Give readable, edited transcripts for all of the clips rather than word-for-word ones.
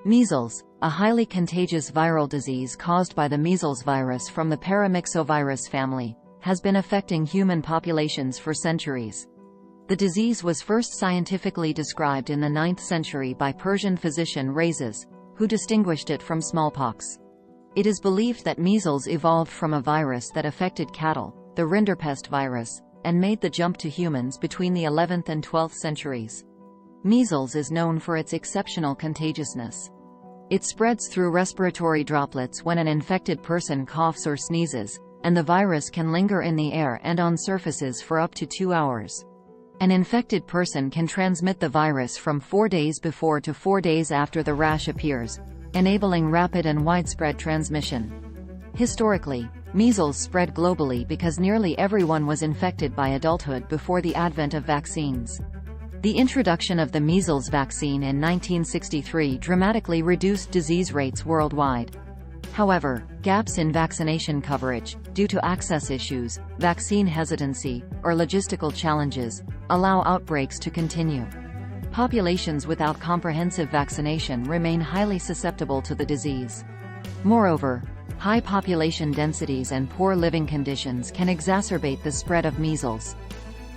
Measles, a highly contagious viral disease caused by the measles virus from the paramyxovirus family, has been affecting human populations for centuries. The disease was first scientifically described in the 9th century by Persian physician Rhazes, who distinguished it from smallpox. It is believed that measles evolved from a virus that affected cattle, the rinderpest virus, and made the jump to humans between the 11th and 12th centuries. Measles is known for its exceptional contagiousness. It spreads through respiratory droplets when an infected person coughs or sneezes, and the virus can linger in the air and on surfaces for up to 2 hours. An infected person can transmit the virus from 4 days before to 4 days after the rash appears, enabling rapid and widespread transmission. Historically, measles spread globally because nearly everyone was infected by adulthood before the advent of vaccines. The introduction of the measles vaccine in 1963 dramatically reduced disease rates worldwide. However, gaps in vaccination coverage, due to access issues, vaccine hesitancy, or logistical challenges, allow outbreaks to continue. Populations without comprehensive vaccination remain highly susceptible to the disease. Moreover, high population densities and poor living conditions can exacerbate the spread of measles.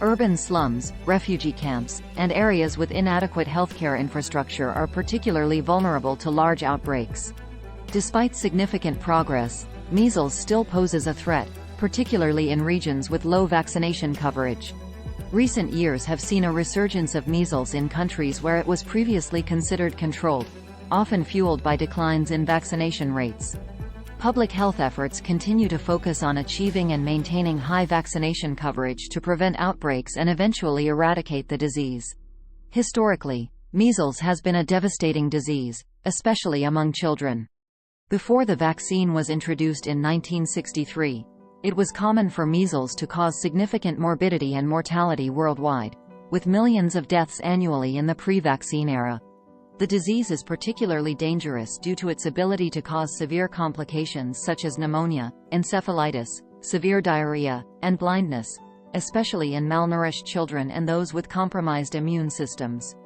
Urban slums, refugee camps, and areas with inadequate healthcare infrastructure are particularly vulnerable to large outbreaks. Despite significant progress, measles still poses a threat, particularly in regions with low vaccination coverage. Recent years have seen a resurgence of measles in countries where it was previously considered controlled, often fueled by declines in vaccination rates. Public health efforts continue to focus on achieving and maintaining high vaccination coverage to prevent outbreaks and eventually eradicate the disease. Historically, measles has been a devastating disease, especially among children. Before the vaccine was introduced in 1963, it was common for measles to cause significant morbidity and mortality worldwide, with millions of deaths annually in the pre-vaccine era. The disease is particularly dangerous due to its ability to cause severe complications such as pneumonia, encephalitis, severe diarrhea, and blindness, especially in malnourished children and those with compromised immune systems.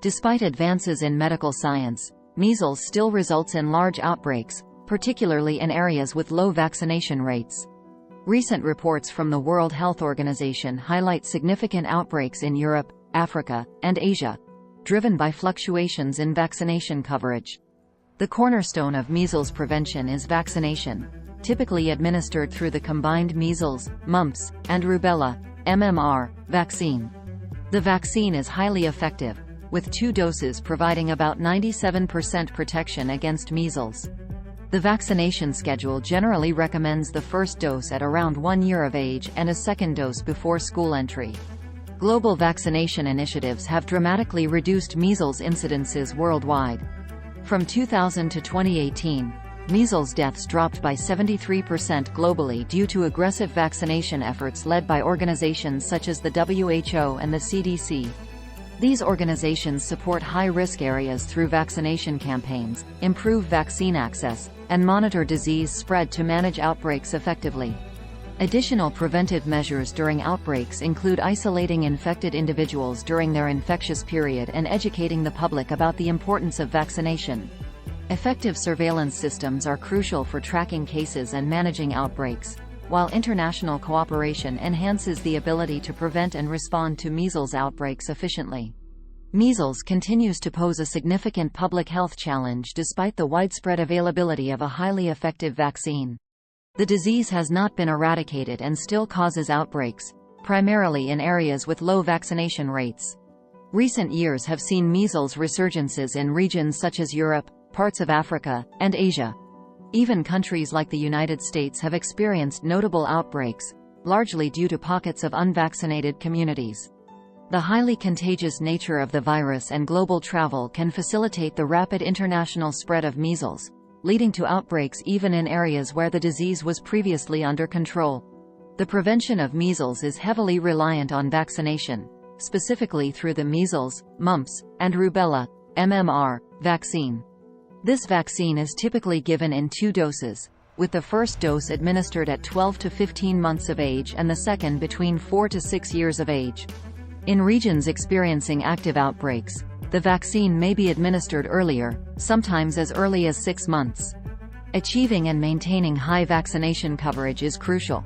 Despite advances in medical science, measles still results in large outbreaks, particularly in areas with low vaccination rates. Recent reports from the World Health Organization highlight significant outbreaks in Europe, Africa, and Asia, driven by fluctuations in vaccination coverage. The cornerstone of measles prevention is vaccination, typically administered through the combined measles, mumps, and rubella (MMR) vaccine. The vaccine is highly effective, with 2 doses providing about 97% protection against measles. The vaccination schedule generally recommends the first dose at around 1 year of age and a second dose before school entry. Global vaccination initiatives have dramatically reduced measles incidences worldwide. From 2000 to 2018, measles deaths dropped by 73% globally due to aggressive vaccination efforts led by organizations such as the WHO and the CDC. These organizations support high-risk areas through vaccination campaigns, improve vaccine access, and monitor disease spread to manage outbreaks effectively. Additional preventive measures during outbreaks include isolating infected individuals during their infectious period and educating the public about the importance of vaccination. Effective surveillance systems are crucial for tracking cases and managing outbreaks, while international cooperation enhances the ability to prevent and respond to measles outbreaks efficiently. Measles continues to pose a significant public health challenge despite the widespread availability of a highly effective vaccine. The disease has not been eradicated and still causes outbreaks, primarily in areas with low vaccination rates. Recent years have seen measles resurgences in regions such as Europe, parts of Africa, and Asia. Even countries like the United States have experienced notable outbreaks, largely due to pockets of unvaccinated communities. The highly contagious nature of the virus and global travel can facilitate the rapid international spread of measles, leading to outbreaks even in areas where the disease was previously under control. The prevention of measles is heavily reliant on vaccination, specifically through the measles, mumps, and rubella (MMR) vaccine. This vaccine is typically given in 2 doses, with the first dose administered at 12 to 15 months of age and the second between 4 to 6 years of age. In regions experiencing active outbreaks, The vaccine may be administered earlier, sometimes as early as 6 months. Achieving and maintaining high vaccination coverage is crucial.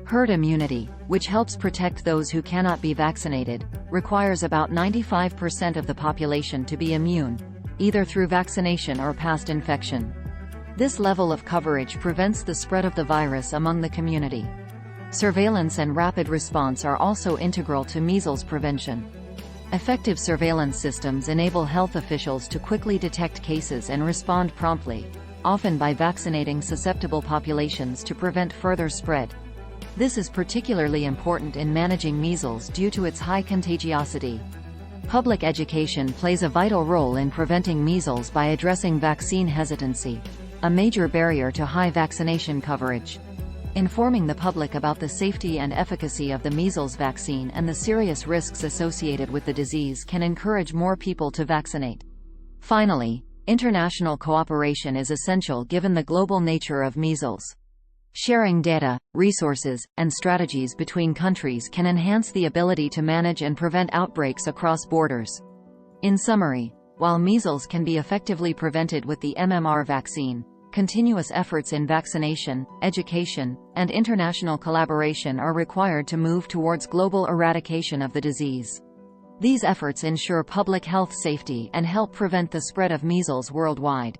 Herd immunity, which helps protect those who cannot be vaccinated, requires about 95% of the population to be immune, either through vaccination or past infection. This level of coverage prevents the spread of the virus among the community. Surveillance and rapid response are also integral to measles prevention. Effective surveillance systems enable health officials to quickly detect cases and respond promptly, often by vaccinating susceptible populations to prevent further spread. This is particularly important in managing measles due to its high contagiosity. Public education plays a vital role in preventing measles by addressing vaccine hesitancy, a major barrier to high vaccination coverage. Informing the public about the safety and efficacy of the measles vaccine and the serious risks associated with the disease can encourage more people to vaccinate. Finally, international cooperation is essential given the global nature of measles. Sharing data, resources, and strategies between countries can enhance the ability to manage and prevent outbreaks across borders. In summary, while measles can be effectively prevented with the MMR vaccine, continuous efforts in vaccination, education, and international collaboration are required to move towards global eradication of the disease. These efforts ensure public health safety and help prevent the spread of measles worldwide.